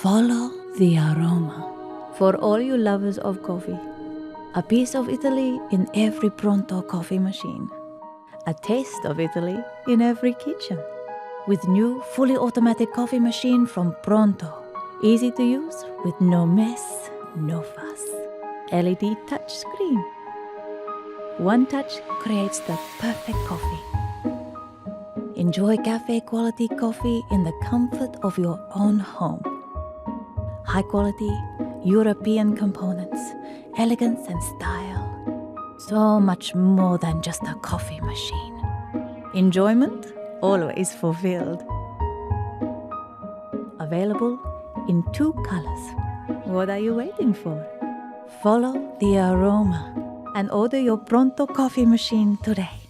Follow the aroma. For all you lovers of coffee, a piece of Italy in every Pronto coffee machine. A taste of Italy in every kitchen. With new fully automatic coffee machine from Pronto. Easy to use with no mess, no fuss. LED touch screen. One touch creates the perfect coffee. Enjoy cafe quality coffee in the comfort of your own home. High quality European components, elegance and style. So much more than just a coffee machine. Enjoyment always fulfilled. Available in 2 colors. What are you waiting for? Follow the aroma and order your Pronto coffee machine today.